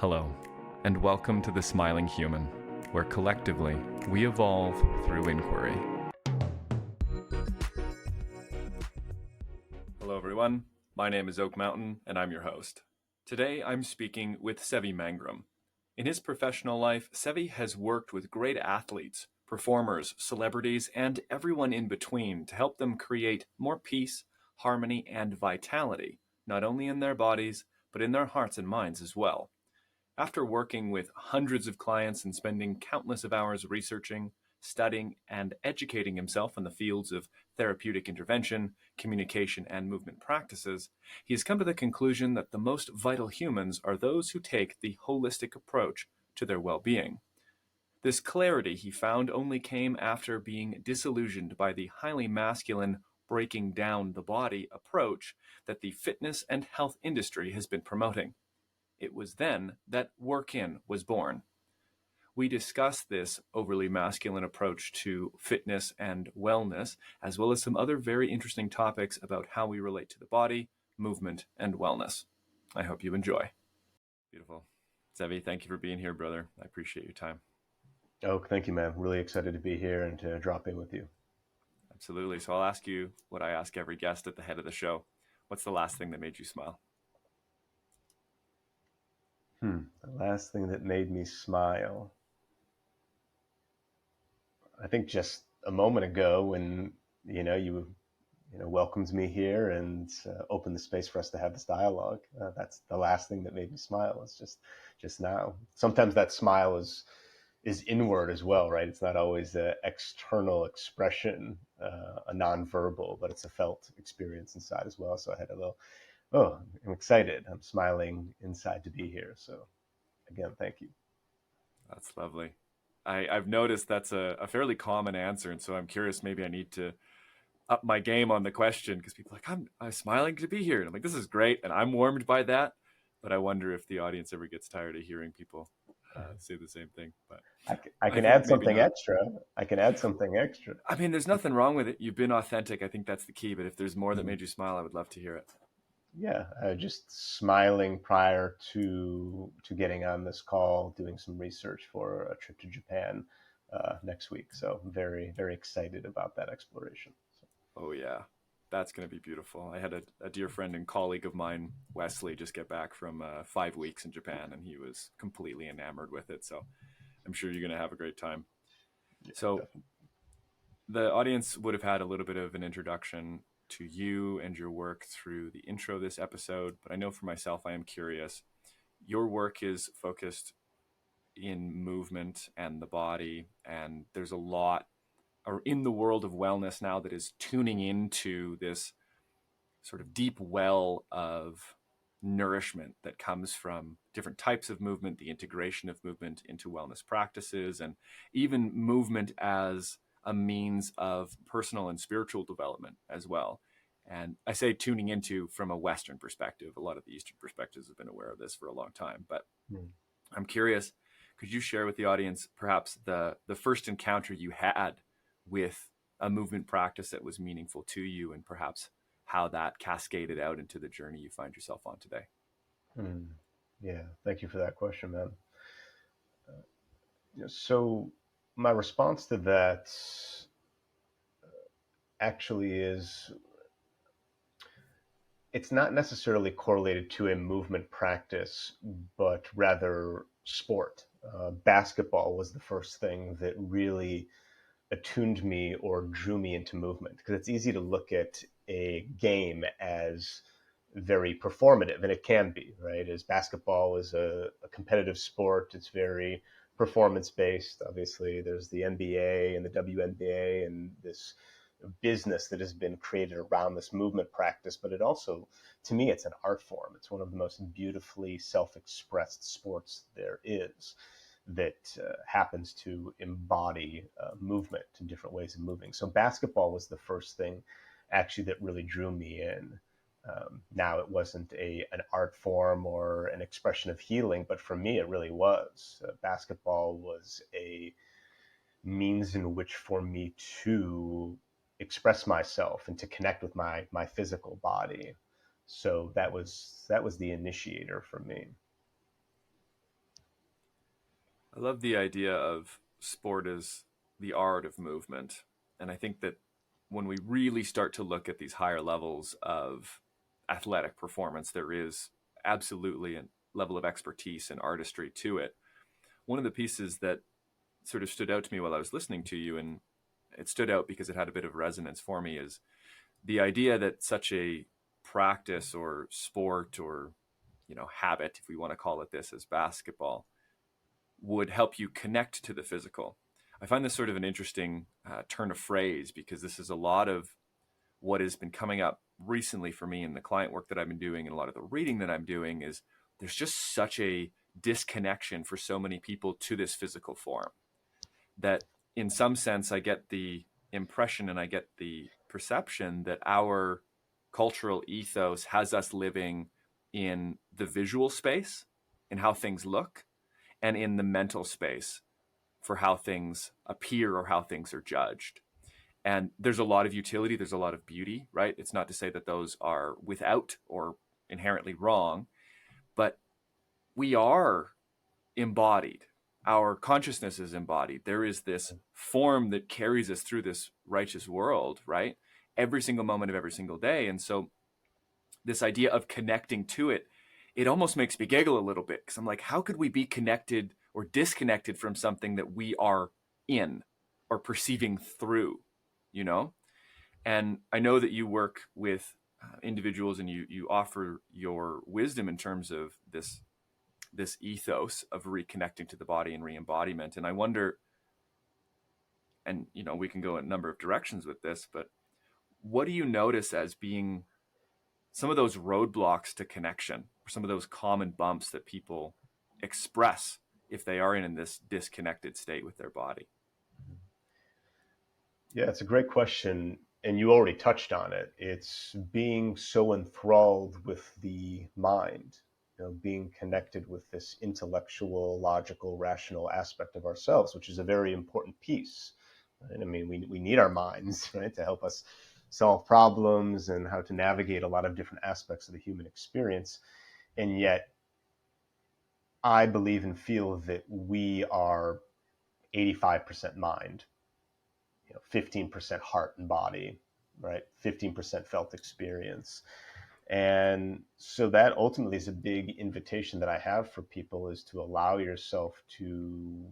Hello, and welcome to The Smiling Human, where collectively we evolve through inquiry. Hello everyone, my name is Oak Mountain and I'm your host. Today I'm speaking with Seve Mangrum. In his professional life, Seve has worked with great athletes, performers, celebrities, and everyone in between to help them create more peace, harmony, and vitality, not only in their bodies, but in their hearts and minds as well. After working with hundreds of clients and spending countless of hours researching, studying, and educating himself in the fields of therapeutic intervention, communication, and movement practices, he has come to the conclusion that the most vital humans are those who take the holistic approach to their well-being. This clarity, he found, only came after being disillusioned by the highly masculine breaking down the body approach that the fitness and health industry has been promoting. It was then that Work In was born. We discuss this overly masculine approach to fitness and wellness, as well as some other very interesting topics about how we relate to the body, movement, and wellness. I hope you enjoy. Beautiful. Seve, thank you for being here, brother. I appreciate your time. Oh, thank you, man. Really excited to be here and to drop in with you. Absolutely. So I'll ask you what I ask every guest at the head of the show. What's the last thing that made you smile? The last thing that made me smile, I think just a moment ago when, you welcomed me here and opened the space for us to have this dialogue. That's the last thing that made me smile. It's just now. Sometimes that smile is inward as well, right? It's not always an external expression, a nonverbal, but it's a felt experience inside as well. So I had a little, oh, I'm excited. I'm smiling inside to be here. So again, thank you. That's lovely. I've noticed that's a fairly common answer, and so I'm curious, maybe I need to up my game on the question, because people are like, I'm smiling to be here. And I'm like, this is great, and I'm warmed by that. But I wonder if the audience ever gets tired of hearing people say the same thing. But I I can think add maybe something not. extra. I can add something extra. I mean, there's nothing wrong with it. You've been authentic. I think that's the key. But if there's more that Mhm. made you smile, I would love to hear it. Yeah, just smiling prior to getting on this call, doing some research for a trip to Japan next week. So very, very excited about that exploration. So, Oh, yeah. That's going to be beautiful. I had a dear friend and colleague of mine, Wesley, just get back from 5 weeks in Japan, and he was completely enamored with it. So I'm sure you're going to have a great time. yeah, So definitely. the audience would have had a little bit of an introduction to you and your work through the intro of this episode, but I know for myself, I am curious. Your work is focused in movement and the body, and there's a lot or in the world of wellness now that is tuning into this sort of deep well of nourishment that comes from different types of movement, the integration of movement into wellness practices, and even movement as a means of personal and spiritual development as well. And I say tuning into from a Western perspective. A lot of the Eastern perspectives have been aware of this for a long time, but Mm. I'm curious, could you share with the audience perhaps the first encounter you had with a movement practice that was meaningful to you, and perhaps how that cascaded out into the journey you find yourself on today? Mm. Yeah, thank you for that question, man. So my response to that actually is it's not necessarily correlated to a movement practice, but rather sport. Basketball was the first thing that really attuned me or drew me into movement because it's easy to look at a game as very performative, and it can be, right? As basketball is a competitive sport, it's very performance based. Obviously, there's the NBA and the WNBA and this business that has been created around this movement practice, but it also, to me, it's an art form. It's one of the most beautifully self-expressed sports there is that happens to embody movement and different ways of moving. So basketball was the first thing actually that really drew me in. Now it wasn't an art form or an expression of healing, but for me it really was. Basketball was a means in which for me to express myself and to connect with my physical body. So that was the initiator for me. I love the idea of sport as the art of movement. And I think that when we really start to look at these higher levels of athletic performance, there is absolutely a level of expertise and artistry to it. One of the pieces that sort of stood out to me while I was listening to you, and it stood out because it had a bit of resonance for me, is the idea that such a practice or sport or habit, if we want to call it this, as basketball, would help you connect to the physical. I find this sort of an interesting turn of phrase because this is a lot of what has been coming up recently for me in the client work that I've been doing and a lot of the reading that I'm doing is there's just such a disconnection for so many people to this physical form that in some sense I get the impression and I get the perception that our cultural ethos has us living in the visual space and how things look and in the mental space for how things appear or how things are judged. And there's a lot of utility, there's a lot of beauty, right? It's not to say that those are without or inherently wrong, but we are embodied. Our consciousness is embodied. There is this form that carries us through this righteous world, right? Every single moment of every single day. And so this idea of connecting to it, it almost makes me giggle a little bit because I'm like, how could we be connected or disconnected from something that we are in or perceiving through, you know? And I know that you work with individuals and you offer your wisdom in terms of this ethos of reconnecting to the body and re-embodiment. And I wonder, and we can go a number of directions with this, but what do you notice as being some of those roadblocks to connection, or some of those common bumps that people express if they are in this disconnected state with their body? Yeah, it's a great question. And you already touched on it. It's being so enthralled with the mind, being connected with this intellectual, logical, rational aspect of ourselves, which is a very important piece. Right? I mean, we need our minds, right, to help us solve problems and how to navigate a lot of different aspects of the human experience. And yet, I believe and feel that we are 85% mind, 15% heart and body, right? 15% felt experience. And so that ultimately is a big invitation that I have for people, is to allow yourself to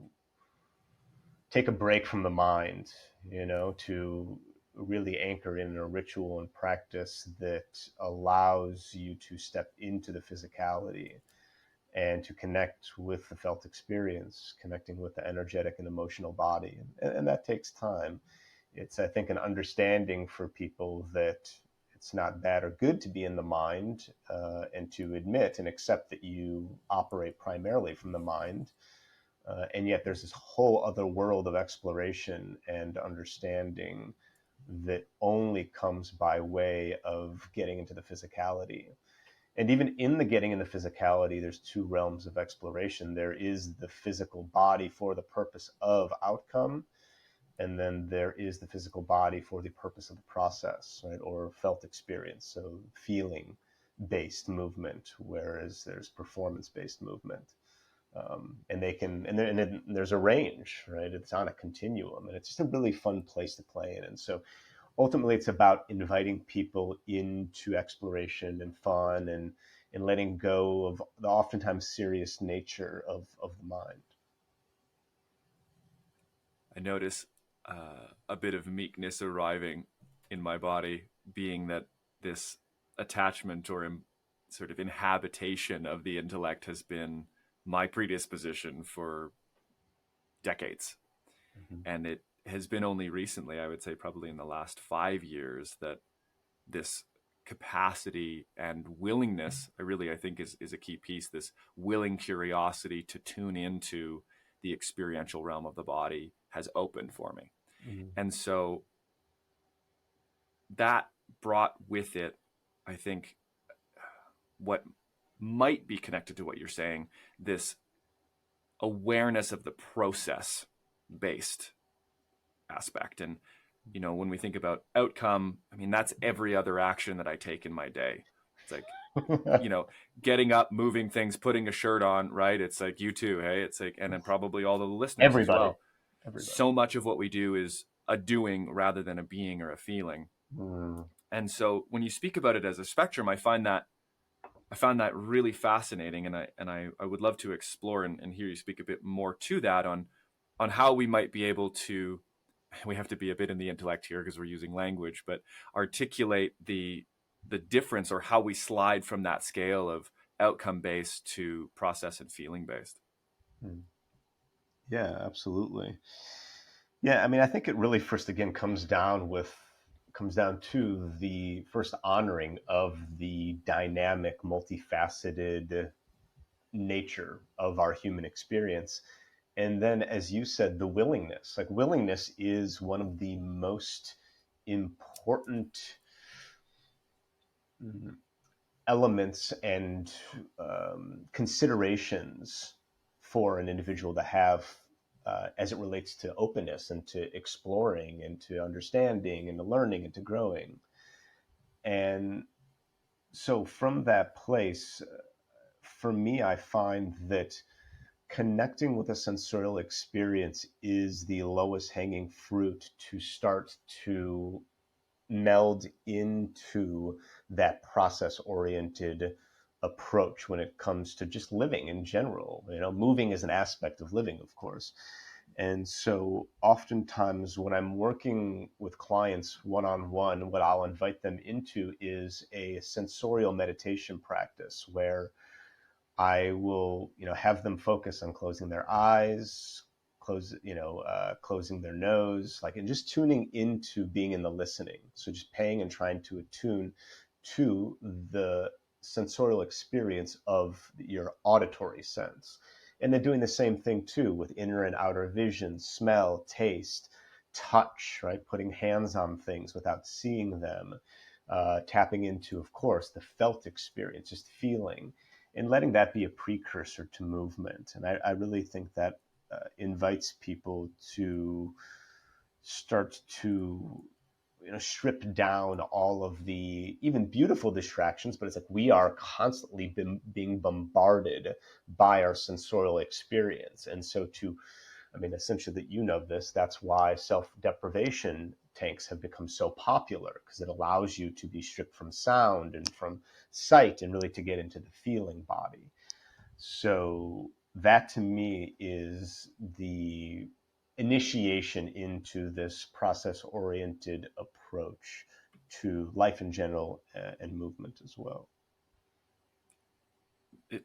take a break from the mind, to really anchor in a ritual and practice that allows you to step into the physicality and to connect with the felt experience, connecting with the energetic and emotional body. And that takes time. It's, I think, an understanding for people that it's not bad or good to be in the mind, and to admit and accept that you operate primarily from the mind. And yet there's this whole other world of exploration and understanding that only comes by way of getting into the physicality. And even in the getting in the physicality, there's two realms of exploration. There is the physical body for the purpose of outcome, and then there is the physical body for the purpose of the process, right, or felt experience. So feeling based movement, whereas there's performance based movement. And they can, and then there's a range, right? It's on a continuum, and it's just a really fun place to play in. And so ultimately it's about inviting people into exploration and fun, and letting go of the oftentimes serious nature of the mind. I notice a bit of meekness arriving in my body, being that this attachment or sort of inhabitation of the intellect has been my predisposition for decades. Mm-hmm. And it has been only recently, I would say probably in the last 5 years, that this capacity and willingness, I think is a key piece, this willing curiosity to tune into the experiential realm of the body has opened for me. Mm-hmm. And so that brought with it, I think, what might be connected to what you're saying, this awareness of the process based aspect. And, when we think about outcome, I mean, that's every other action that I take in my day. It's like you know, getting up, moving things, putting a shirt on, right? It's like you too, hey? It's like, and then probably all the listeners as Everybody, well. everybody. So much of what we do is a doing rather than a being or a feeling. Mm. And so when you speak about it as a spectrum, I found that really fascinating, and I would love to explore and hear you speak a bit more to that on how we might be able to. We have to be a bit in the intellect here because we're using language, but articulate the difference or how we slide from that scale of outcome based to process and feeling based. Mm. Yeah, absolutely. Yeah, I mean, I think it really first again comes down to the first honoring of the dynamic, multifaceted nature of our human experience. And then, as you said, the willingness. Like, willingness is one of the most important mm, elements and considerations for an individual to have as it relates to openness and to exploring and to understanding and to learning and to growing. And so, from that place, for me, I find that connecting with a sensorial experience is the lowest hanging fruit to start to meld into that process oriented approach when it comes to just living in general. You know, moving is an aspect of living, of course. And so oftentimes when I'm working with clients one on one, what I'll invite them into is a sensorial meditation practice where I will, have them focus on closing their eyes, closing their nose, like, and just tuning into being in the listening. So just paying and trying to attune to the sensorial experience of your auditory sense. And then doing the same thing too with inner and outer vision, smell, taste, touch, right? Putting hands on things without seeing them, tapping into, of course, the felt experience, just feeling and letting that be a precursor to movement. And I really think that invites people to start to strip down all of the even beautiful distractions, but it's like we are constantly being bombarded by our sensorial experience. And so I mean, essentially, that this, that's why self-deprivation tanks have become so popular, because it allows you to be stripped from sound and from sight and really to get into the feeling body. So that to me is the initiation into this process oriented approach to life in general and movement as well. It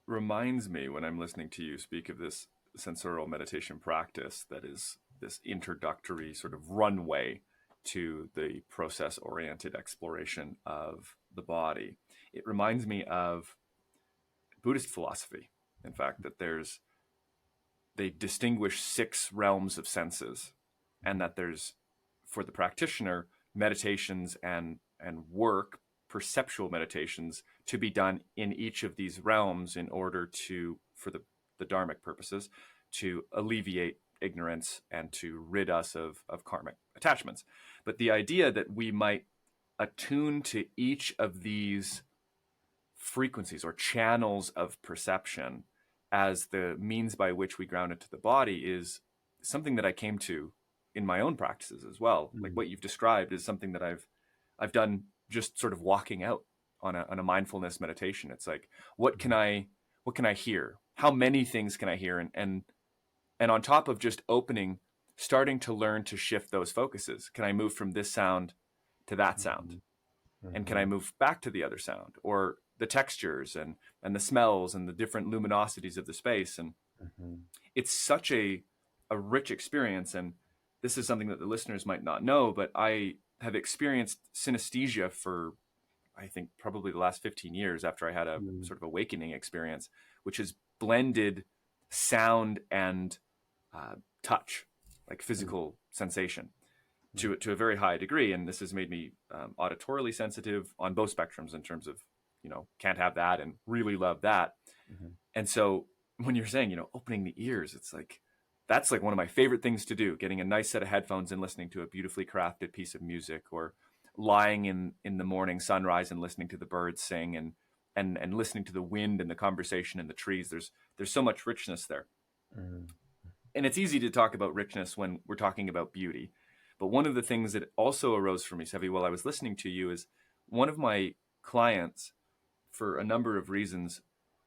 reminds me when I'm listening to you speak of this sensorial meditation practice that is this introductory sort of runway to the process oriented exploration of the body. It reminds me of Buddhist philosophy, in fact, that they distinguish 6 realms of senses, and that there's, for the practitioner, meditations and work, perceptual meditations, to be done in each of these realms in order to, for the dharmic purposes, to alleviate ignorance and to rid us of karmic attachments. But the idea that we might attune to each of these frequencies or channels of perception as the means by which we ground into the body is something that I came to in my own practices as well. Like Mm. what you've described is something that I've done just sort of walking out on a mindfulness meditation. It's like, what can I hear? How many things can I hear? And on top of just opening, starting to learn to shift those focuses. Can I move from this sound to that sound? Mhm. And can I Mhm. move back to the other sound, or the textures and the smells and the different luminosities of the space? And Mhm. it's such a rich experience. And this is something that the listeners might not know, but I have experienced synesthesia for, I think, probably the last 15 years after I had a Mhm. sort of awakening experience, which has blended sound and touch, like Mhm. physical sensation, Mhm. to a very high degree. And this has made me auditorily sensitive on both spectrums in terms of, can't have that and really love that. Mhm. And so when you're saying, opening the ears, it's like, that's like one of my favorite things to do, getting a nice set of headphones and listening to a beautifully crafted piece of music, or lying in the morning sunrise and listening to the birds sing and listening to the wind and the conversation in the trees. There's so much richness there. Mm. And it's easy to talk about richness when we're talking about beauty. But one of the things that also arose for me, Sevi, while I was listening to you is one of my clients, for a number of reasons,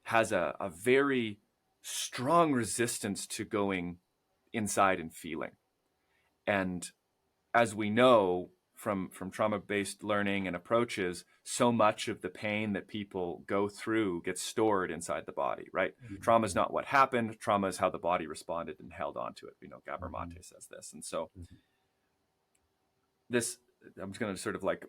has a very strong resistance to going inside and feeling. And as we know from trauma-based learning and approaches, so much of the pain that people go through gets stored inside the body, right? Trauma is Mm-hmm. not what happened. Trauma is how the body responded and held on to it. Gabor Mm-hmm. Mate says this. And so this, I'm just going to sort of like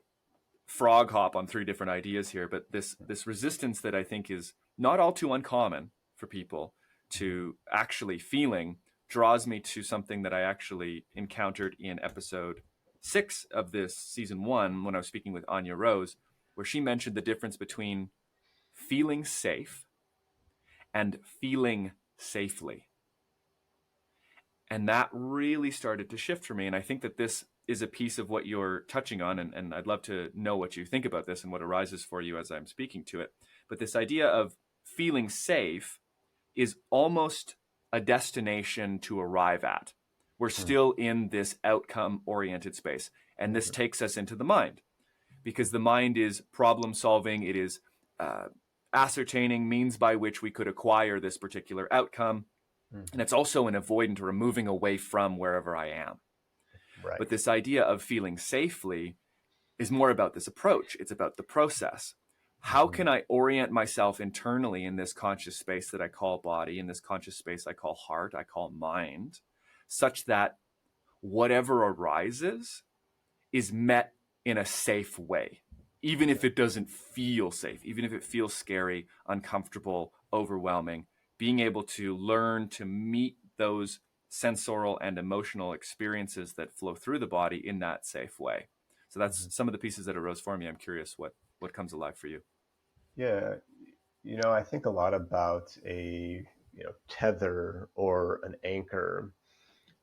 frog hop on three different ideas here, but this resistance that I think is not all too uncommon for people to actually feeling draws me to something that I actually encountered in episode 6 of this season 1 when I was speaking with Anya Rose, where she mentioned the difference between feeling safe and feeling safely. And that really started to shift for me. And I think that this is a piece of what you're touching on. And I'd love to know what you think about this and what arises for you as I'm speaking to it. But this idea of feeling safe is almost a destination to arrive at. We're still in this outcome oriented space. And this takes us into the mind, because the mind is problem solving. It is ascertaining means by which we could acquire this particular outcome. And it's also an avoidant or a moving away from wherever I am. Right. But this idea of feeling safely is more about this approach. It's about the process. How can I orient myself internally in this conscious space that I call body, in this conscious space I call heart, I call mind, such that whatever arises is met in a safe way, even if it doesn't feel safe, even if it feels scary, uncomfortable, overwhelming, being able to learn to meet those sensorial and emotional experiences that flow through the body in that safe way. So that's some of the pieces that arose for me. I'm curious what comes alive for you. Yeah, I think a lot about a tether or an anchor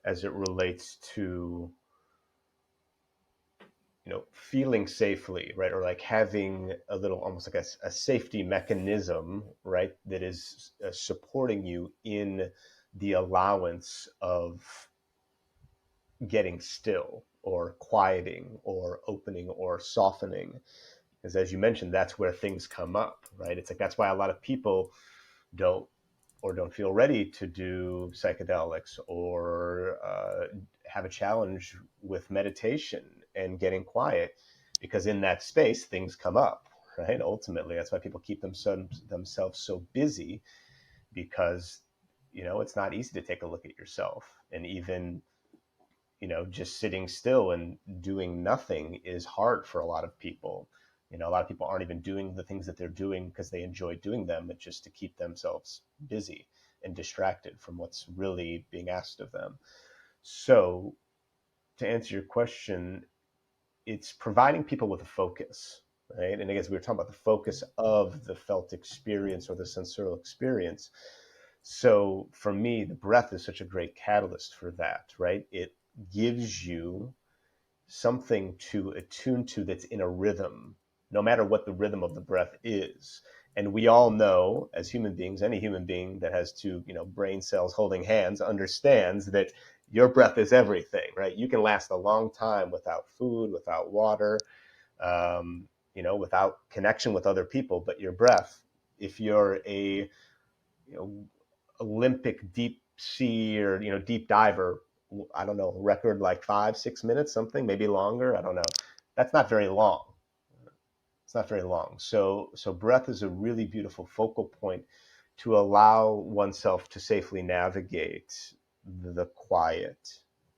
as it relates to feeling safely, right? Or like having a little, almost like a safety mechanism, right? That is supporting you in the allowance of getting still or quieting or opening or softening. Because as you mentioned, that's where things come up, right? It's like, that's why a lot of people don't feel ready to do psychedelics or have a challenge with meditation and getting quiet, because in that space things come up, right? Ultimately, that's why people keep themselves so busy, because it's not easy to take a look at yourself. And even just sitting still and doing nothing is hard for a lot of people. A lot of people aren't even doing the things that they're doing because they enjoy doing them, but just to keep themselves busy and distracted from what's really being asked of them. So, to answer your question, it's providing people with a focus, right? And I guess we were talking about the focus of the felt experience or the sensorial experience. So, for me, the breath is such a great catalyst for that, right? It gives you something to attune to that's in a rhythm, no matter what the rhythm of the breath is. And we all know, as human beings, any human being that has two, brain cells holding hands understands that your breath is everything, right? You can last a long time without food, without water, without connection with other people. But your breath, if you're a, Olympic deep sea or deep diver, I don't know, record like 5-6 minutes, something, maybe longer, I don't know. That's not very long. It's not very long. So breath is a really beautiful focal point to allow oneself to safely navigate the quiet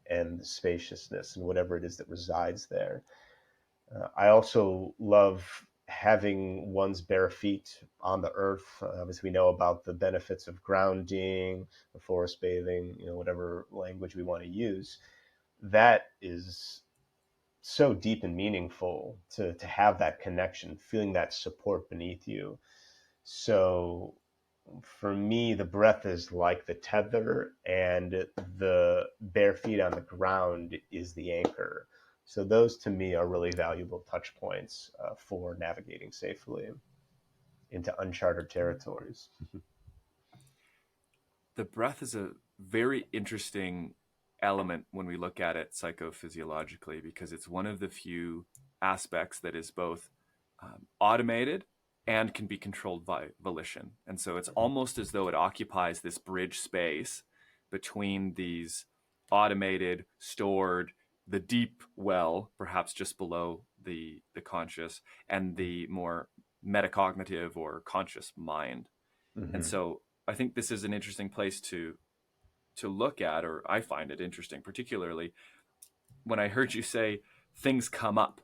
and the spaciousness and whatever it is that resides there. I also love having one's bare feet on the earth. Obviously, we know about the benefits of grounding, or forest bathing, whatever language we want to use. That is so deep and meaningful to have that connection, feeling that support beneath you. So for me, the breath is like the tether, and the bare feet on the ground is the anchor. So those to me are really valuable touch points for navigating safely into uncharted territories. The breath is a very interesting element when we look at it psychophysiologically, because it's one of the few aspects that is both automated and can be controlled by volition. And so it's almost as though it occupies this bridge space between these automated, stored, the deep well, perhaps just below the conscious, and the more metacognitive or conscious mind. And Mm-hmm. so I think this is an interesting place to look at, or I find it interesting, particularly when I heard you say things come up,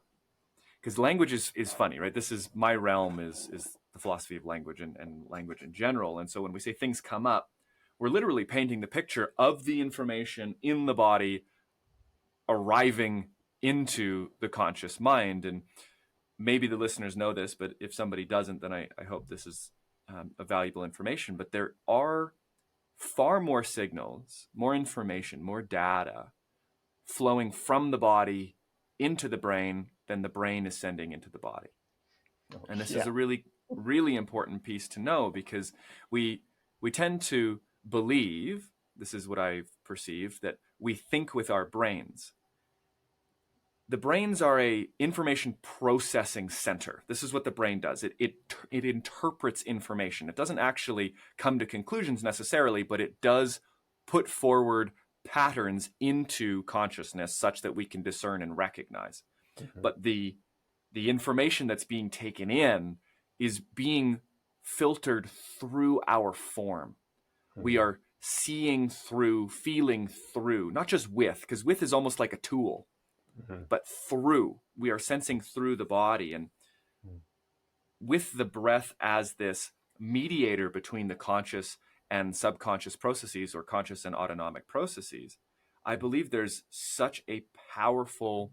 because language is funny, right? This is my realm, is the philosophy of language and language in general. And so when we say things come up, we're literally painting the picture of the information in the body arriving into the conscious mind. And maybe the listeners know this, but if somebody doesn't, then I hope this is a valuable information. But there are far more signals, more information, more data flowing from the body into the brain than the brain is sending into the body. Oh, And this is yeah. a really, really important piece to know, because we tend to believe, this is what I've perceived, that we think with our brains. The brains are a information processing center. This is what the brain does. It interprets information. It doesn't actually come to conclusions necessarily, but it does put forward patterns into consciousness such that we can discern and recognize. Mm-hmm. But the information that's being taken in is being filtered through our form. We Mm-hmm. are seeing through, feeling through, not just with, because with is almost like a tool, Mm-hmm. but through. We are sensing through the body. And with the breath as this mediator between the conscious and subconscious processes, or conscious and autonomic processes, I believe there's such a powerful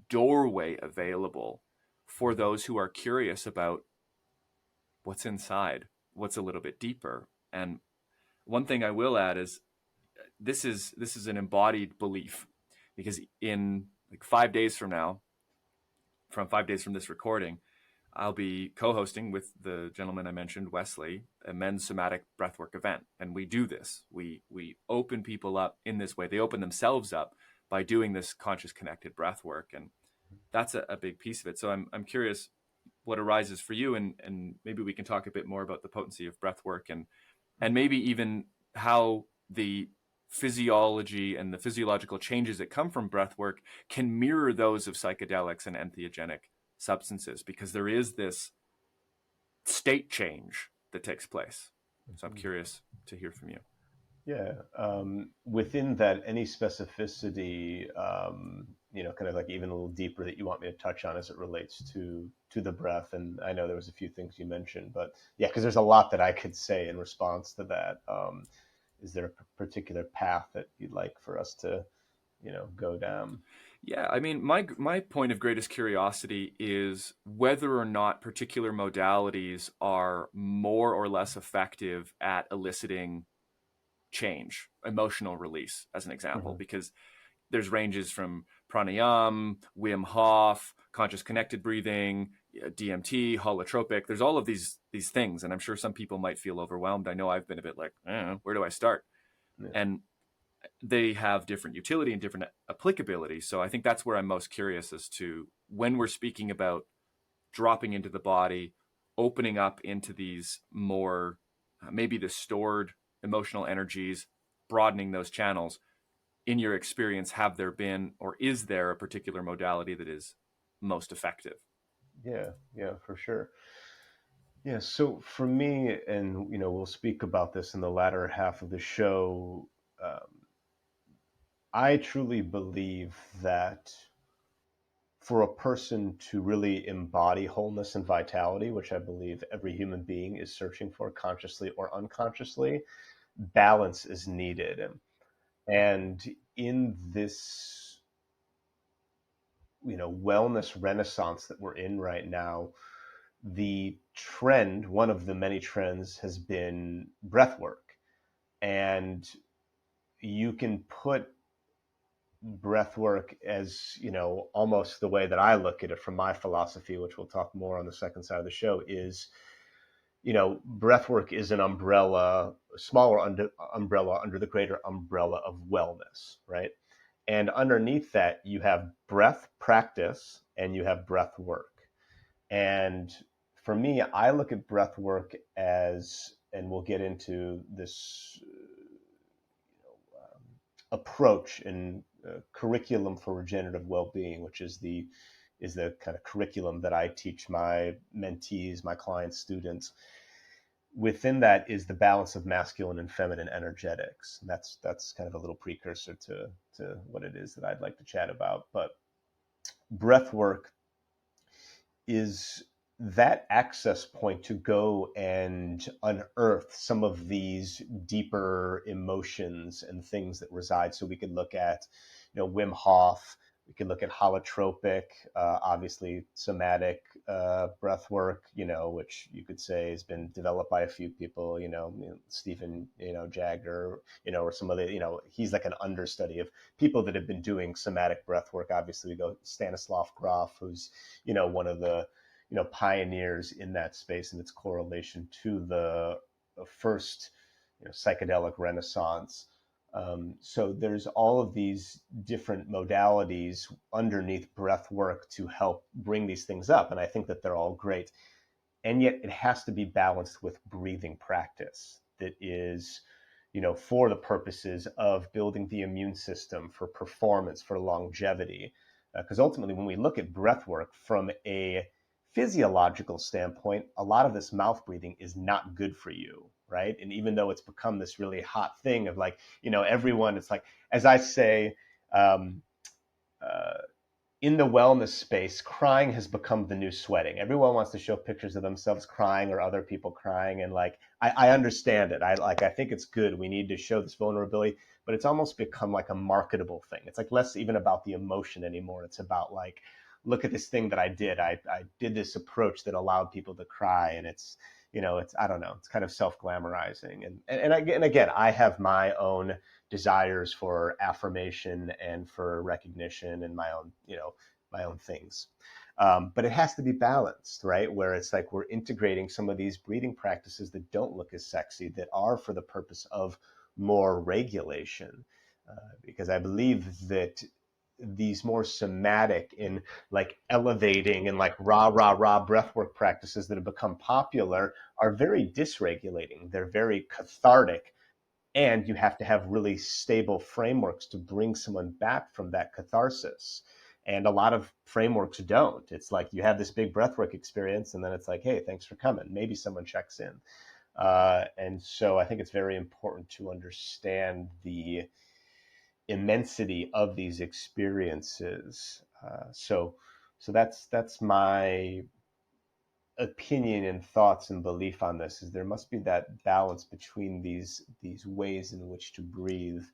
doorway available for those who are curious about what's inside, what's a little bit deeper. And one thing I will add is this is an embodied belief, because in like 5 days from now, from 5 days from this recording, I'll be co-hosting with the gentleman I mentioned, Wesley, a men's somatic breathwork event. And we do this. We open people up in this way. They open themselves up by doing this conscious connected breathwork. And that's a big piece of it. So I'm curious what arises for you, and maybe we can talk a bit more about the potency of breathwork, and maybe even how the physiology and the physiological changes that come from breathwork can mirror those of psychedelics and entheogenic substances, because there is this state change that takes place. So I'm Mm-hmm. curious to hear from you. Yeah. Within that, any specificity, kind of like even a little deeper that you want me to touch on as it relates to the breath. And I know there was a few things you mentioned, but yeah, because there's a lot that I could say in response to that. Is there a particular path that you'd like for us to, go down? Yeah, I mean, my point of greatest curiosity is whether or not particular modalities are more or less effective at eliciting change, emotional release, as an example, Mm-hmm. because there's ranges from pranayam, Wim Hof, conscious connected breathing, DMT, holotropic. There's all of these things, and I'm sure some people might feel overwhelmed. I know I've been a bit like, where do I start? Yeah. And they have different utility and different applicability. So I think that's where I'm most curious as to when we're speaking about dropping into the body, opening up into these more maybe the stored emotional energies, broadening those channels. In your experience, have there been, or is there a particular modality that is most effective? Yeah, yeah, for sure. Yeah, so for me, and we'll speak about this in the latter half of the show. I truly believe that for a person to really embody wholeness and vitality, which I believe every human being is searching for consciously or unconsciously, balance is needed. And in this, wellness renaissance that we're in right now, the trend, one of the many trends, has been breath work. And you can put breath work as, almost the way that I look at it from my philosophy, which we'll talk more on the second side of the show, is, breath work is an umbrella, a smaller umbrella under the greater umbrella of wellness, right? And underneath that, you have breath practice and you have breath work. And for me, I look at breath work as, and we'll get into this approach and curriculum for regenerative well-being, which is the kind of curriculum that I teach my mentees, my clients, students. Within that is the balance of masculine and feminine energetics. And that's kind of a little precursor to what it is that I'd like to chat about. But breath work is that access point to go and unearth some of these deeper emotions and things that reside. So we could look at, Wim Hof. We could look at holotropic, obviously somatic breath work, which you could say has been developed by a few people, Stephen, Jagger, or some of the, he's like an understudy of people that have been doing somatic breath work. Obviously, we go Stanislav Grof, who's, one of the, pioneers in that space and its correlation to the first, psychedelic renaissance. So there's all of these different modalities underneath breath work to help bring these things up. And I think that they're all great. And yet it has to be balanced with breathing practice that is, for the purposes of building the immune system, for performance, for longevity. Because ultimately, when we look at breath work from a physiological standpoint, a lot of this mouth breathing is not good for you, right? And even though it's become this really hot thing of like, everyone, it's like, as I say, um, uh, in the wellness space, crying has become the new sweating. Everyone wants to show pictures of themselves crying or other people crying. And like, I understand it. I think it's good. We need to show this vulnerability, but it's almost become like a marketable thing. It's like less even about the emotion anymore. It's about like, look at this thing that I did. I did this approach that allowed people to cry. And it's, I don't know, it's kind of self-glamorizing. And again, I have my own desires for affirmation and for recognition and my own, my own things. But it has to be balanced, right? Where it's like we're integrating some of these breathing practices that don't look as sexy, that are for the purpose of more regulation. Because I believe that these more somatic in like elevating and like rah breathwork practices that have become popular are very dysregulating. They're very cathartic, and you have to have really stable frameworks to bring someone back from that catharsis. And a lot of frameworks don't. It's like you have this big breathwork experience, and then it's like, hey, thanks for coming. Maybe someone checks in. And so I think it's very important to understand the immensity of these experiences. So that's my opinion and thoughts and belief on this, is there must be that balance between these ways in which to breathe,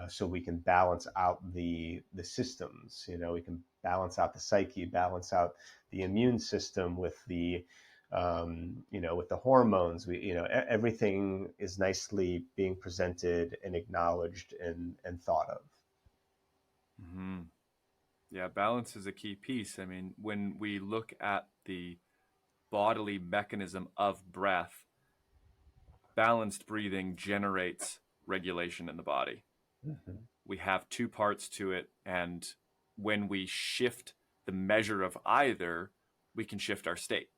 so we can balance out the systems. We can balance out the psyche, balance out the immune system with the with the hormones. Everything is nicely being presented and acknowledged and thought of. Mm-hmm. Yeah, balance is a key piece. I mean, when we look at the bodily mechanism of breath, balanced breathing generates regulation in the body. Mm-hmm. We have two parts to it, and when we shift the measure of either, we can shift our state,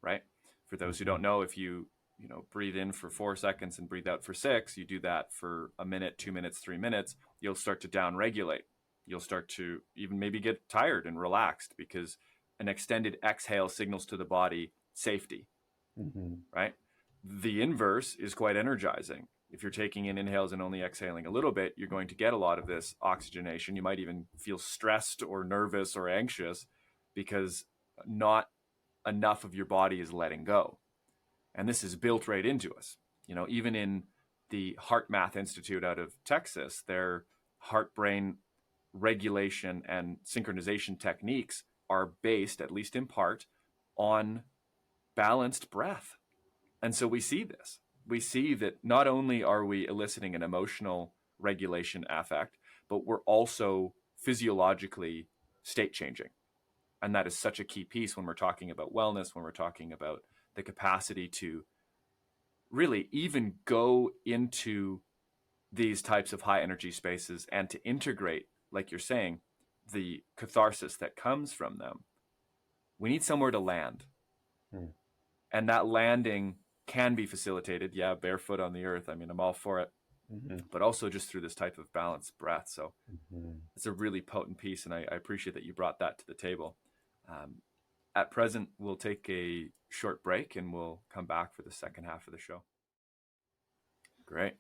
right? For those who Mm-hmm. don't know, if you breathe in for 4 seconds and breathe out for 6, you do that for a minute, 2 minutes, 3 minutes, you'll start to down regulate. You'll start to even maybe get tired and relaxed, because an extended exhale signals to the body safety, Mm-hmm. right? The inverse is quite energizing. If you're taking in inhales and only exhaling a little bit, you're going to get a lot of this oxygenation. You might even feel stressed or nervous or anxious because not enough of your body is letting go. And this is built right into us. Even in the Heart Math Institute out of Texas, their heart brain regulation and synchronization techniques are based, at least in part, on balanced breath. And so we see this. We see that not only are we eliciting an emotional regulation affect, but we're also physiologically state changing. And that is such a key piece when we're talking about wellness, when we're talking about the capacity to really even go into these types of high energy spaces and to integrate, like you're saying, the catharsis that comes from them. We need somewhere to land. Mm. And that landing can be facilitated, yeah, barefoot on the earth. I mean, I'm all for it, Mm-hmm. but also just through this type of balanced breath. So Mm-hmm. it's a really potent piece, and I appreciate that you brought that to the table. At present, we'll take a short break and we'll come back for the second half of the show. Great.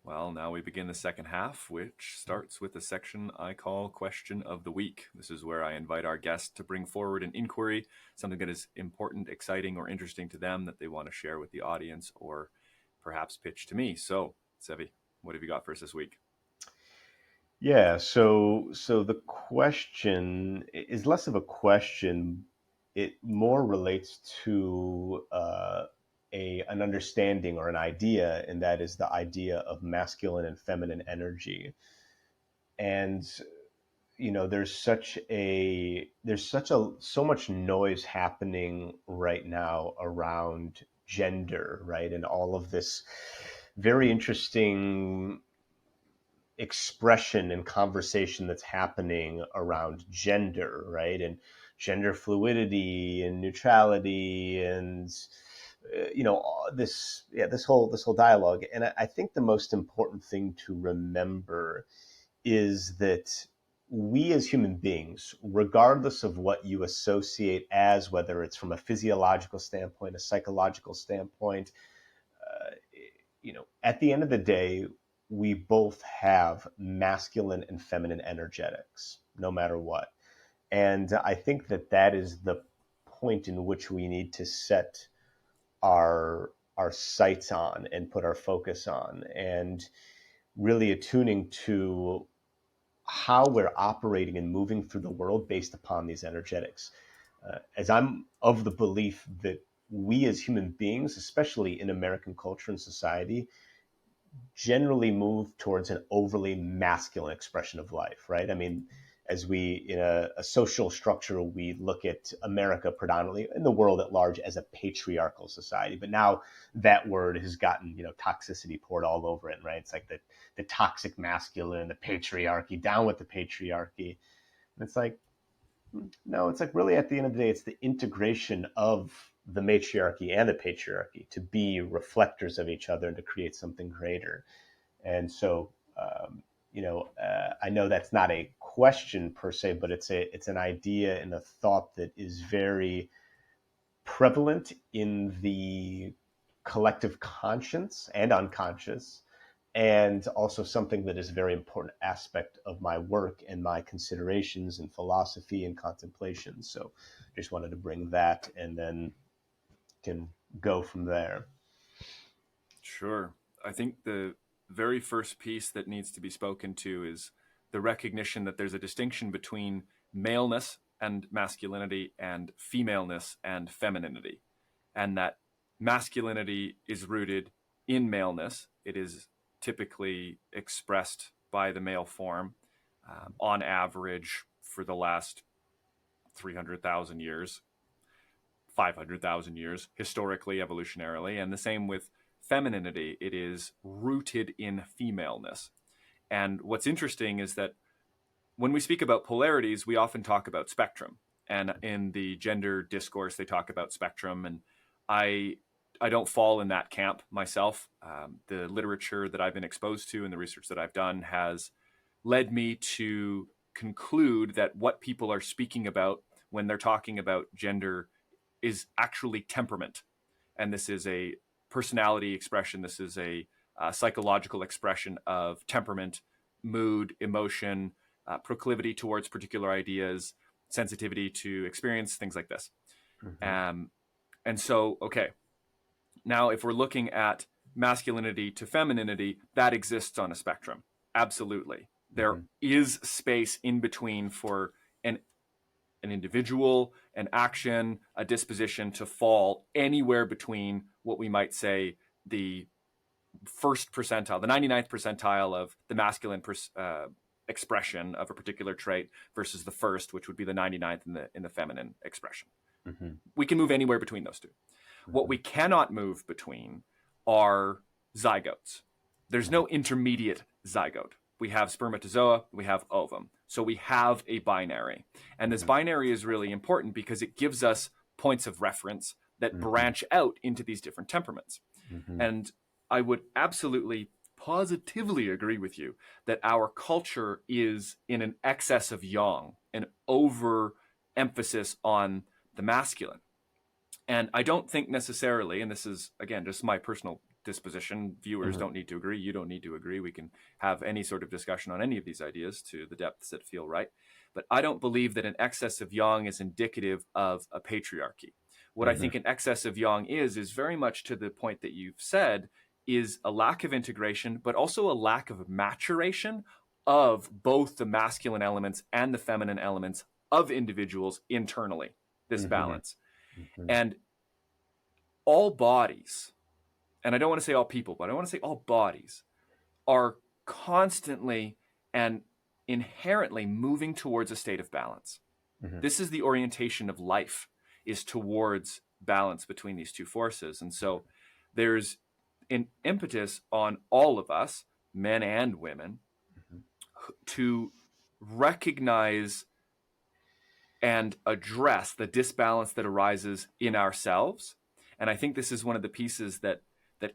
Well, now we begin the second half, which starts with a section I call Question of the Week. This is where I invite our guests to bring forward an inquiry, something that is important, exciting, or interesting to them that they want to share with the audience or perhaps pitch to me. So, Seve, what have you got for us this week? Yeah, so the question is less of a question. It more relates to an understanding or an idea, and that is the idea of masculine and feminine energy. And there's so much noise happening right now around gender, right? And all of this very interesting expression and conversation that's happening around gender, right? And gender fluidity and neutrality and this whole dialogue. And I think the most important thing to remember is that we as human beings, regardless of what you associate as, whether it's from a physiological standpoint, a psychological standpoint, uh, at the end of the day, we both have masculine and feminine energetics, no matter what. And I think that is the point in which we need to set our sights on and put our focus on, and really attuning to how we're operating and moving through the world based upon these energetics. As I'm of the belief that we as human beings, especially in American culture and society, generally move towards an overly masculine expression of life, right? I mean, as we, in a social structure, we look at America predominantly, in the world at large, as a patriarchal society. But now that word has gotten, toxicity poured all over it, right? It's like the toxic masculine, the patriarchy, down with the patriarchy. And it's like, no, it's like really at the end of the day, it's the integration of the matriarchy and the patriarchy to be reflectors of each other and to create something greater. And so, I know that's not a question per se, but it's an idea and a thought that is very prevalent in the collective conscience and unconscious, and also something that is a very important aspect of my work and my considerations and philosophy and contemplation. So just wanted to bring that and then can go from there. Sure. I think the very first piece that needs to be spoken to is the recognition that there's a distinction between maleness and masculinity and femaleness and femininity, and that masculinity is rooted in maleness. It is typically expressed by the male form on average for the last 300,000 years, 500,000 years, historically, evolutionarily. And the same with femininity, it is rooted in femaleness. And what's interesting is that when we speak about polarities, we often talk about spectrum. And in the gender discourse, they talk about spectrum. And I don't fall in that camp myself. The literature that I've been exposed to and the research that I've done has led me to conclude that what people are speaking about when they're talking about gender is actually temperament. And this is a personality expression. This is a psychological expression of temperament, mood, emotion, proclivity towards particular ideas, sensitivity to experience, things like this. Mm-hmm. And so, okay, now if we're looking at masculinity to femininity, that exists on a spectrum. Absolutely. There Mm-hmm. is space in between for an individual, an action, a disposition to fall anywhere between what we might say the first percentile, the 99th percentile of the masculine expression of a particular trait versus the first, which would be the 99th in the feminine expression. Mm-hmm. We can move anywhere between those two. Mm-hmm. What we cannot move between are zygotes. There's no intermediate zygote. We have spermatozoa, we have ovum. So we have a binary. And this binary is really important because it gives us points of reference that branch out into these different temperaments. Mm-hmm. And I would absolutely, positively agree with you that our culture is in an excess of yang, an over emphasis on the masculine. And I don't think necessarily, and this is, again, just my personal disposition, viewers don't need to agree, you don't need to agree. We can have any sort of discussion on any of these ideas to the depths that feel right. But I don't believe that an excess of yang is indicative of a patriarchy. What I think an excess of yang is very much to the point that you've said, is a lack of integration, but also a lack of maturation of both the masculine elements and the feminine elements of individuals internally, this balance. And all bodies, and I don't want to say all people, but I want to say all bodies, are constantly and inherently moving towards a state of balance. This is the orientation of life, is towards balance between these two forces. And so there's an impetus on all of us, men and women, to recognize and address the disbalance that arises in ourselves. And I think this is one of the pieces that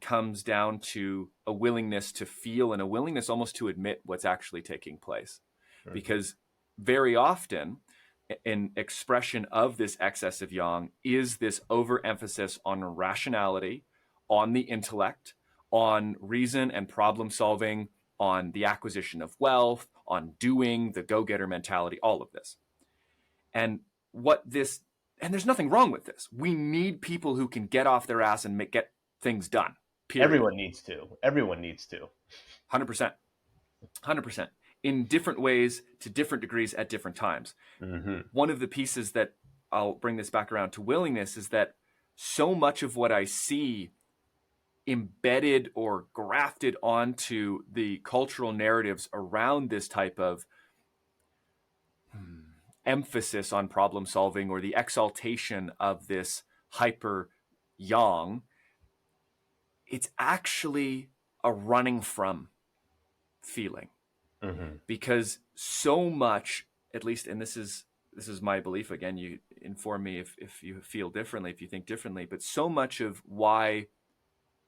comes down to a willingness to feel and a willingness almost to admit what's actually taking place. Because very often an expression of this excess of yang is this overemphasis on rationality, on the intellect, on reason and problem solving, on the acquisition of wealth, on doing, the go-getter mentality, all of this. And there's nothing wrong with this. We need people who can get off their ass and get things done. Period. Everyone needs to. 100%. 100%. In different ways, to different degrees, at different times. One of the pieces that I'll bring this back around to willingness is that so much of what I see embedded or grafted onto the cultural narratives around this type of emphasis on problem solving, or the exaltation of this hyper yang, it's actually a running from feeling. Because so much, at least, and this is my belief, again, you inform me if you feel differently, if you think differently, but so much of why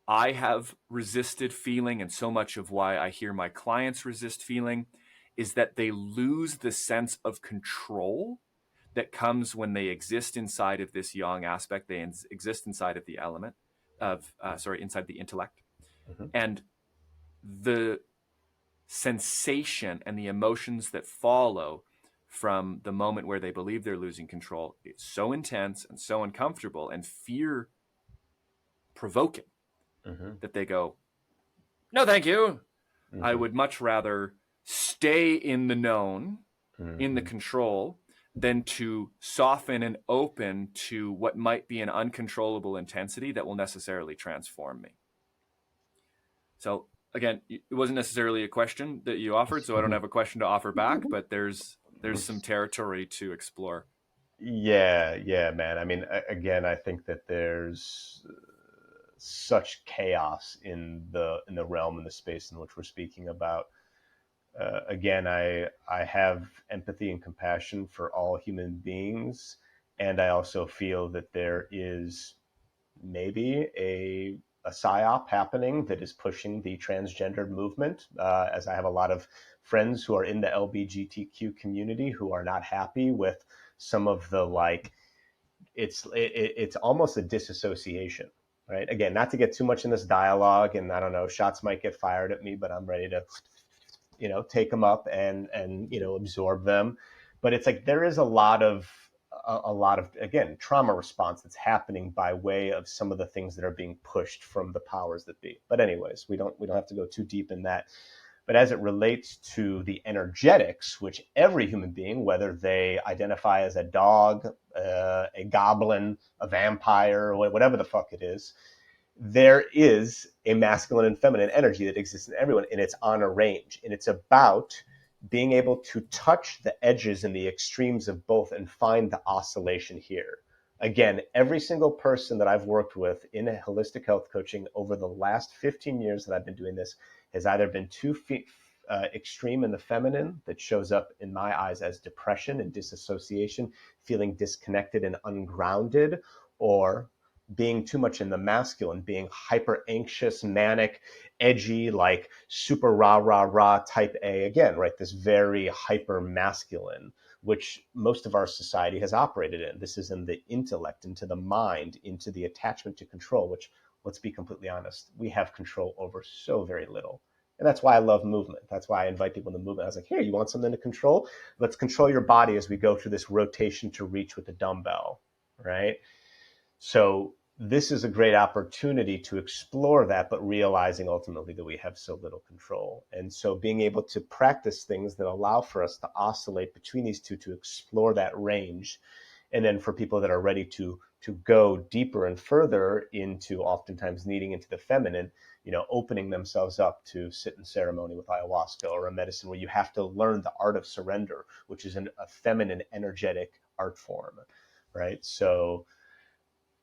I have resisted feeling, and so much of why I hear my clients resist feeling, is that they lose the sense of control that comes when they exist inside of this yang aspect. They exist inside of the element of, inside the intellect. And the sensation and the emotions that follow from the moment where they believe they're losing control, it's so intense and so uncomfortable and fear provoking that they go, no, thank you. I would much rather stay in the known, in the control, than to soften and open to what might be an uncontrollable intensity that will necessarily transform me. So again, it wasn't necessarily a question that you offered, so I don't have a question to offer back, but there's some territory to explore. Yeah, man. I mean, again, I think that there's such chaos in the realm and the space in which we're speaking about. Again, I have empathy and compassion for all human beings, and I also feel that there is maybe a psyop happening that is pushing the transgendered movement, as I have a lot of friends who are in the LGBTQ community who are not happy with some of the, like, it's almost a disassociation, right? Again, not to get too much in this dialogue, and I don't know, shots might get fired at me, but I'm ready to, take them up and absorb them. But it's like there is a lot of again, trauma response that's happening by way of some of the things that are being pushed from the powers that be. But anyways, we don't have to go too deep in that. But as it relates to the energetics, which every human being, whether they identify as a dog, a goblin, a vampire, or whatever the fuck it is, there is a masculine and feminine energy that exists in everyone, and it's on a range. And it's about being able to touch the edges and the extremes of both and find the oscillation here. Again, every single person that I've worked with in holistic health coaching over the last 15 years that I've been doing this has either been too extreme in the feminine, that shows up in my eyes as depression and disassociation, feeling disconnected and ungrounded, or being too much in the masculine, being hyper anxious, manic, edgy, like super rah, rah, rah type A. Again, right? This very hyper masculine, which most of our society has operated in. This is in the intellect, into the mind, into the attachment to control, which, let's be completely honest, we have control over so very little. And that's why I love movement. That's why I invite people to movement. I was like, here, you want something to control? Let's control your body as we go through this rotation to reach with the dumbbell, right? So this is a great opportunity to explore that, but realizing ultimately that we have so little control. And so being able to practice things that allow for us to oscillate between these two, to explore that range. And then for people that are ready to go deeper and further into oftentimes needing into the feminine, opening themselves up to sit in ceremony with ayahuasca or a medicine where you have to learn the art of surrender, which is a feminine energetic art form, right? So,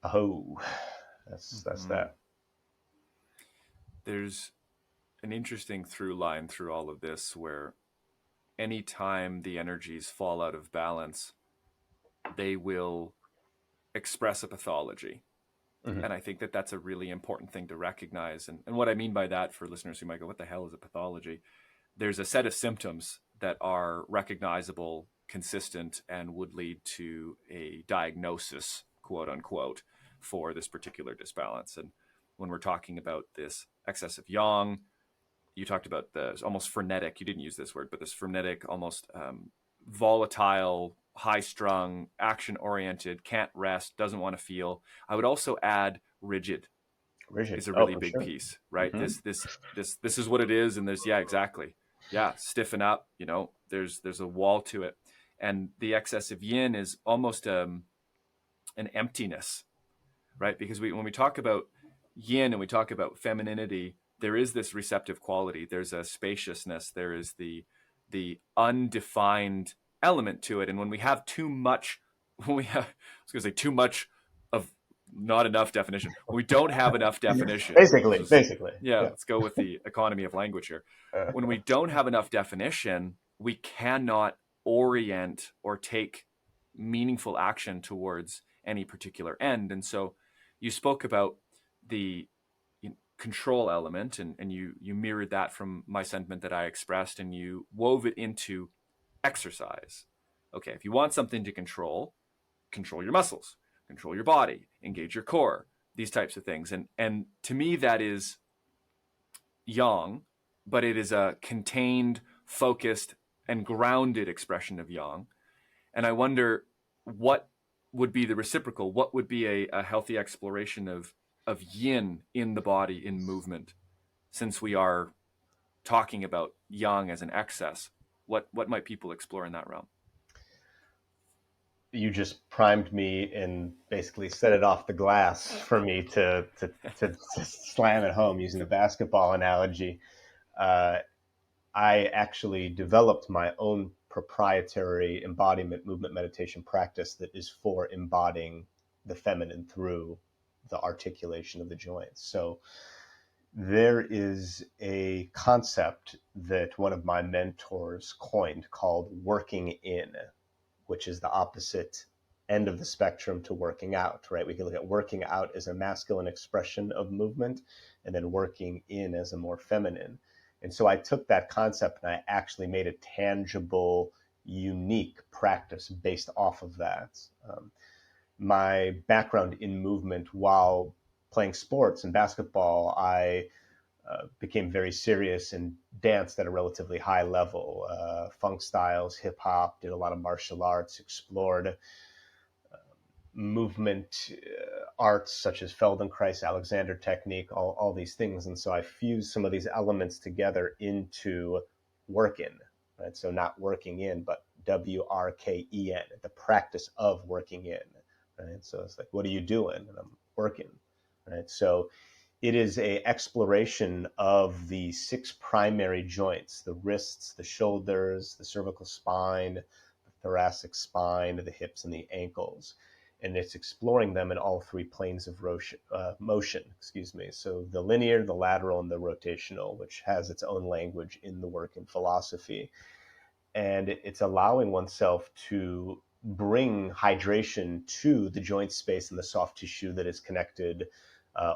that's that. There's an interesting through line through all of this where anytime the energies fall out of balance, they will express a pathology. Mm-hmm. And I think that that's a really important thing to recognize. And what I mean by that, for listeners who might go, what the hell is a pathology? There's a set of symptoms that are recognizable, consistent, and would lead to a diagnosis, quote unquote, for this particular disbalance. And when we're talking about this excess of yang, you talked about the almost frenetic, you didn't use this word, but this frenetic, almost volatile, high strung, action oriented, can't rest, doesn't want to feel. I would also add rigid is a really big Sure. piece, right? Mm-hmm. This is what it is. And there's, yeah, exactly. Yeah. Stiffen up, there's a wall to it. And the excess of yin is almost an emptiness, right? Because when we talk about yin and we talk about femininity, there is this receptive quality. There's a spaciousness. There is the undefined element to it. And when we have too much, I was going to say too much of not enough definition. When we don't have enough definition, Basically. yeah, Yeah. let's go with the economy of language here. When we don't have enough definition, we cannot orient or take meaningful action towards any particular end. And so you spoke about the control element, and you mirrored that from my sentiment that I expressed, and you wove it into exercise. Okay, if you want something to control your muscles, control your body, engage your core, these types of things. And to me, that is yang, but it is a contained, focused, and grounded expression of yang. And I wonder what would be the reciprocal, what would be a healthy exploration of yin in the body, in movement, since we are talking about yang as an excess. What might people explore in that realm? You just primed me and basically set it off the glass for me to slam it home using the basketball analogy. I actually developed my own proprietary embodiment movement meditation practice that is for embodying the feminine through the articulation of the joints. So there is a concept that one of my mentors coined called working in, which is the opposite end of the spectrum to working out, right? We can look at working out as a masculine expression of movement and then working in as a more feminine. And so I took that concept and I actually made a tangible, unique practice based off of that. My background in movement while playing sports and basketball, I became very serious and danced at a relatively high level, funk styles, hip hop, did a lot of martial arts, explored movement arts such as Feldenkrais, Alexander technique, all these things. And so I fused some of these elements together into working, right? So not working in, but WRKEN, the practice of working in, right? So it's like, what are you doing? And I'm working, right? So It is a exploration of the 6 primary joints: the wrists, the shoulders, the cervical spine, the thoracic spine, the hips, and the ankles. And it's exploring them in all 3 planes of motion. Excuse me. So the linear, the lateral, and the rotational, which has its own language in the work in philosophy. And it's allowing oneself to bring hydration to the joint space and the soft tissue that is connected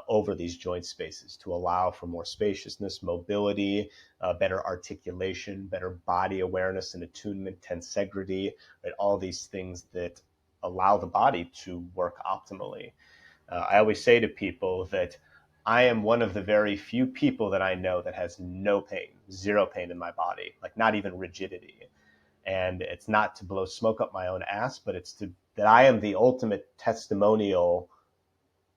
over these joint spaces, to allow for more spaciousness, mobility, better articulation, better body awareness and attunement, tensegrity, right? All these things that allow the body to work optimally. I always say to people that I am one of the very few people that I know that has no pain, zero pain in my body, like not even rigidity. And it's not to blow smoke up my own ass, but it's to that I am the ultimate testimonial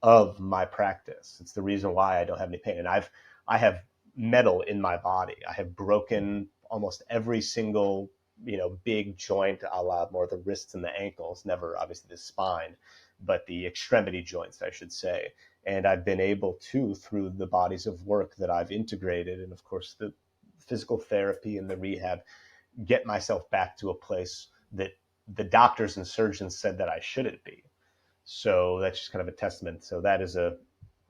of my practice. It's the reason why I don't have any pain. And I have metal in my body. I have broken almost every single, big joint, a la more the wrists and the ankles, never obviously the spine, but the extremity joints, I should say. And I've been able to, through the bodies of work that I've integrated, and of course the physical therapy and the rehab, get myself back to a place that the doctors and surgeons said that I shouldn't be. So that's just kind of a testament. So that is a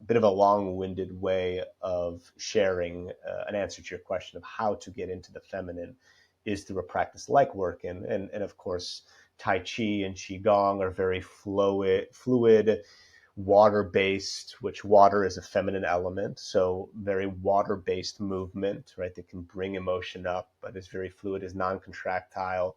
bit of a long-winded way of sharing an answer to your question of how to get into the feminine is through a practice like work. And of course, Tai Chi and Qigong are very fluid, water-based, which water is a feminine element. So very water-based movement, right, that can bring emotion up, but is very fluid, is non-contractile.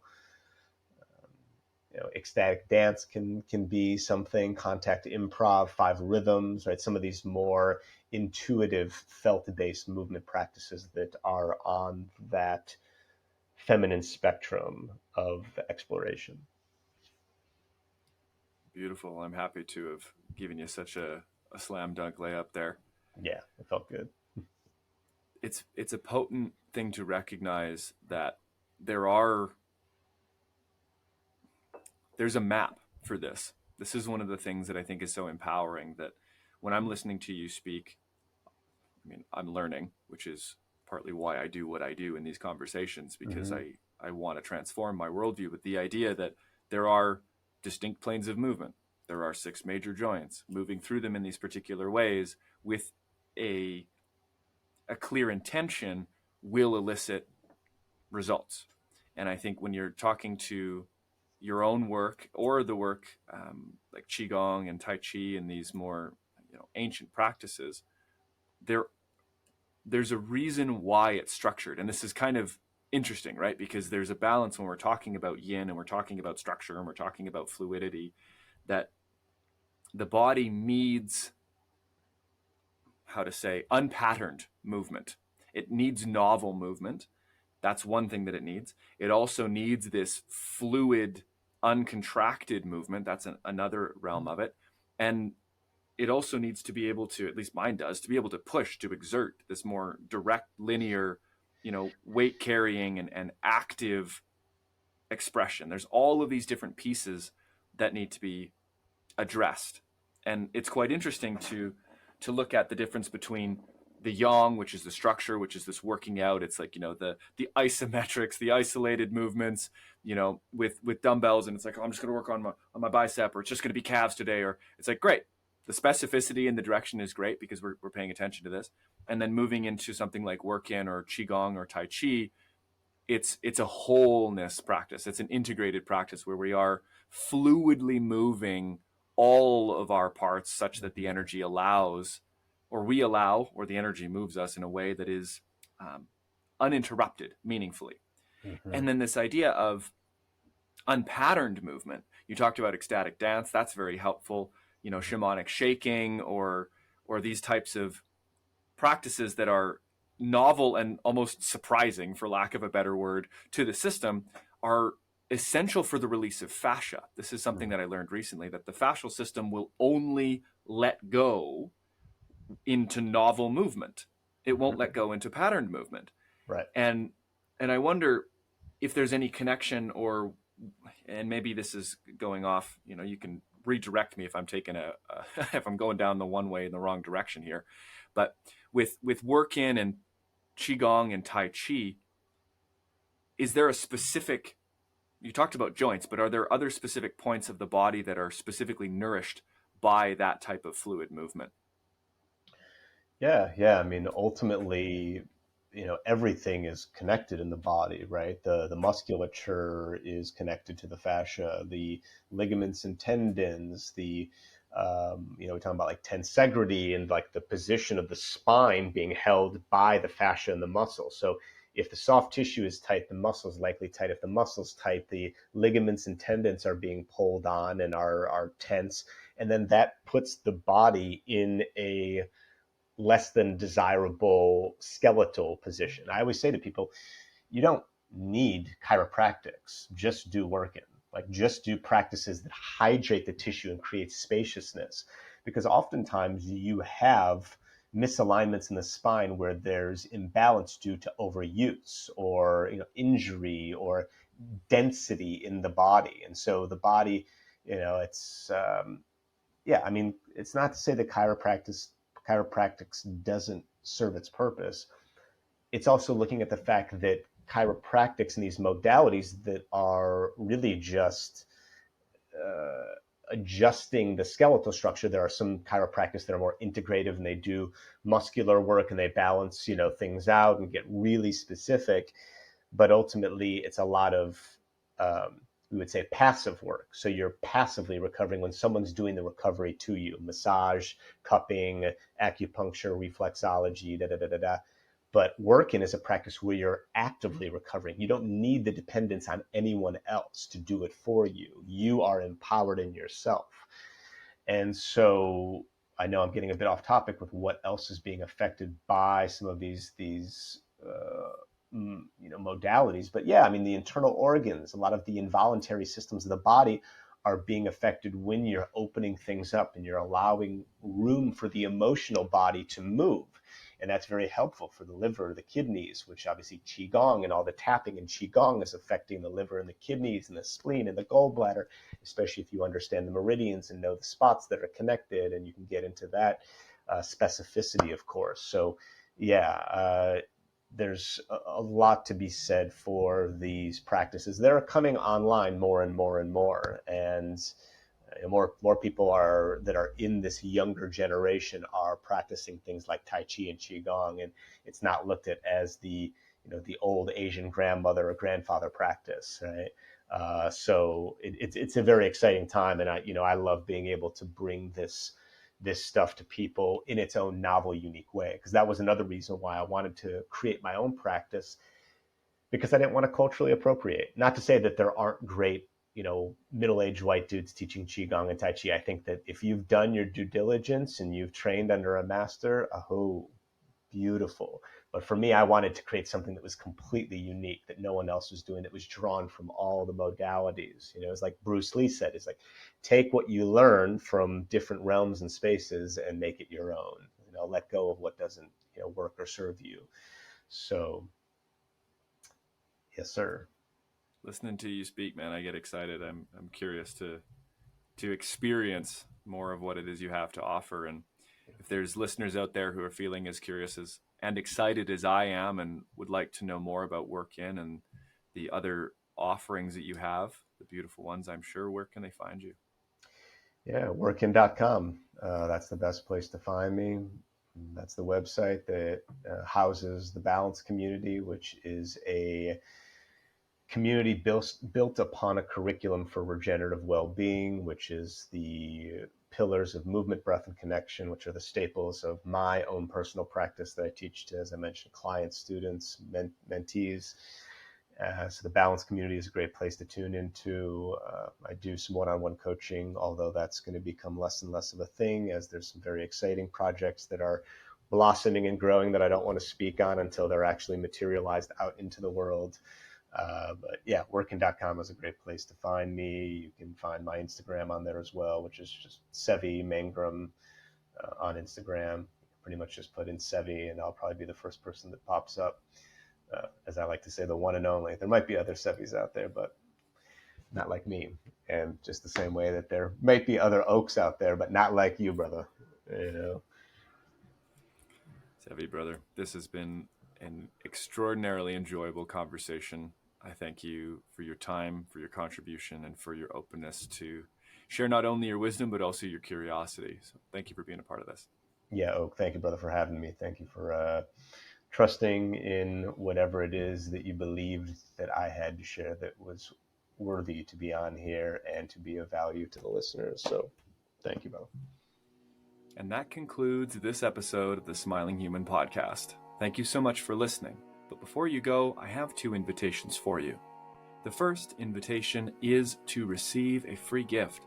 Ecstatic dance can be something, contact improv, 5 rhythms, right? Some of these more intuitive, felt-based movement practices that are on that feminine spectrum of exploration. Beautiful. I'm happy to have given you such a slam dunk layup there. Yeah, it felt good. It's a potent thing to recognize that there are there's a map for this. This is one of the things that I think is so empowering, that when I'm listening to you speak, I mean, I'm learning, which is partly why I do what I do in these conversations, because Mm-hmm. I want to transform my worldview. But the idea that there are distinct planes of movement, there are 6 major joints, moving through them in these particular ways with a clear intention will elicit results. And I think when you're talking to your own work or the work like Qigong and Tai Chi and these more ancient practices, there there's a reason why it's structured. And this is kind of interesting, right? Because there's a balance when we're talking about yin and we're talking about structure and we're talking about fluidity, that the body needs, how to say, unpatterned movement. It needs novel movement. That's one thing that it needs. It also needs this fluid, uncontracted movement. That's another realm of it. And it also needs to be able to, at least mine does, to be able to push, to exert this more direct, linear, weight carrying and active expression. There's all of these different pieces that need to be addressed. And it's quite interesting to look at the difference between the yang, which is the structure, which is this working out. It's like, the isometrics, the isolated movements, with dumbbells, and it's like, oh, I'm just going to work on my bicep, or it's just going to be calves today, or it's like, great. The specificity and the direction is great because we're paying attention to this. And then moving into something like work-in or qigong or tai chi, it's a wholeness practice. It's an integrated practice where we are fluidly moving all of our parts such that the energy allows, or we allow, or the energy moves us in a way that is uninterrupted meaningfully. Mm-hmm. And then this idea of unpatterned movement, you talked about ecstatic dance. That's very helpful. Shamanic shaking, or these types of practices that are novel and almost surprising, for lack of a better word, to the system, are essential for the release of fascia. This is something that I learned recently, that the fascial system will only let go into novel movement. It won't let go into patterned movement. Right. And I wonder if there's any connection, or, and maybe this is going off, you can redirect me if I'm taking if I'm going down the one way in the wrong direction here. But with work in and Qigong and Tai Chi, is there a specific, you talked about joints, but are there other specific points of the body that are specifically nourished by that type of fluid movement? Yeah. I mean, ultimately, everything is connected in the body, right? The musculature is connected to the fascia, the ligaments and tendons, we're talking about like tensegrity and like the position of the spine being held by the fascia and the muscle. So if the soft tissue is tight, the muscle is likely tight. If the muscle's tight, the ligaments and tendons are being pulled on and are tense. And then that puts the body in a less than desirable skeletal position. I always say to people, you don't need chiropractics. Just do work in. Like just do practices that hydrate the tissue and create spaciousness. Because oftentimes you have misalignments in the spine where there's imbalance due to overuse or injury or density in the body. And so the body, it's yeah, I mean, it's not to say that chiropractics doesn't serve its purpose. It's also looking at the fact that chiropractics and these modalities that are really just uh, adjusting the skeletal structure. There are some chiropractics that are more integrative and they do muscular work and they balance, things out and get really specific. But ultimately, it's a lot of we would say passive work. So you're passively recovering when someone's doing the recovery to you: massage, cupping, acupuncture, reflexology, da da da da da. But working is a practice where you're actively recovering. You don't need the dependence on anyone else to do it for you. You are empowered in yourself. And so I know I'm getting a bit off topic with what else is being affected by some of these modalities. But yeah, I mean, the internal organs, a lot of the involuntary systems of the body are being affected when you're opening things up and you're allowing room for the emotional body to move. And that's very helpful for the liver, the kidneys, which obviously Qigong and all the tapping in Qigong is affecting the liver and the kidneys and the spleen and the gallbladder, especially if you understand the meridians and know the spots that are connected, and you can get into that specificity, of course. So yeah, there's a lot to be said for these practices. They're coming online more and more and more, and more people that are in this younger generation are practicing things like Tai Chi and Qigong, and it's not looked at as the old Asian grandmother or grandfather practice, right? So it's a very exciting time, and I love being able to bring this stuff to people in its own novel, unique way. Because that was another reason why I wanted to create my own practice, because I didn't want to culturally appropriate. Not to say that there aren't great, middle-aged white dudes teaching Qigong and Tai Chi. I think that if you've done your due diligence and you've trained under a master, oh, beautiful. But for me, I wanted to create something that was completely unique, that no one else was doing, that was drawn from all the modalities. It's like Bruce Lee said, it's like, take what you learn from different realms and spaces and make it your own. Let go of what doesn't, work or serve you. So, yes, sir. Listening to you speak, man, I get excited. I'm curious to experience more of what it is you have to offer. And if there's listeners out there who are feeling as curious as and excited as I am and would like to know more about Work In and the other offerings that you have, the beautiful ones, I'm sure, where can they find you? Yeah, workin.com. That's the best place to find me. That's the website that houses the Balance Community, which is a community built upon a curriculum for regenerative well-being, which is the pillars of movement, breath, and connection, which are the staples of my own personal practice that I teach to, as I mentioned, clients, students, mentees. So the Balance Community is a great place to tune into. I do some one-on-one coaching, although that's going to become less and less of a thing, as there's some very exciting projects that are blossoming and growing that I don't want to speak on until they're actually materialized out into the world. But yeah, working.com is a great place to find me. You can find my Instagram on there as well, which is just Seve Mangrum on Instagram. Pretty much just put in Seve, and I'll probably be the first person that pops up. As I like to say, the one and only. There might be other Seves out there, but not like me. And just the same way that there might be other Oaks out there, but not like you, brother. You know. Seve, brother, this has been an extraordinarily enjoyable conversation. I thank you for your time, for your contribution, and for your openness to share not only your wisdom, but also your curiosity. So thank you for being a part of this. Yeah, Oak, thank you, brother, for having me. Thank you for trusting in whatever it is that you believed that I had to share that was worthy to be on here and to be of value to the listeners. So thank you, brother. And that concludes this episode of the Smiling Human podcast. Thank you so much for listening. But before you go, I have 2 invitations for you. The first invitation is to receive a free gift.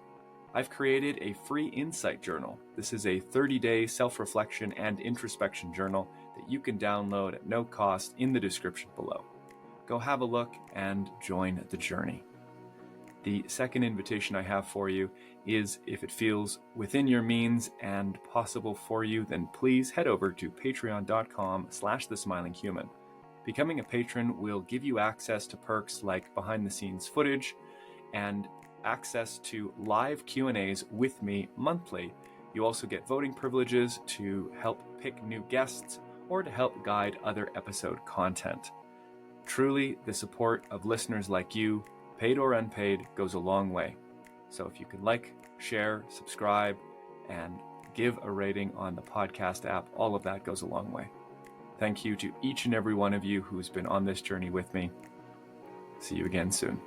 I've created a free insight journal. This is a 30-day self-reflection and introspection journal that you can download at no cost in the description below. Go have a look and join the journey. The second invitation I have for you is, if it feels within your means and possible for you, then please head over to patreon.com/thesmilinghuman. Becoming a patron will give you access to perks like behind-the-scenes footage and access to live Q&As with me monthly. You also get voting privileges to help pick new guests or to help guide other episode content. Truly, the support of listeners like you, paid or unpaid, goes a long way. So if you could like, share, subscribe, and give a rating on the podcast app, all of that goes a long way. Thank you to each and every one of you who's been on this journey with me. See you again soon.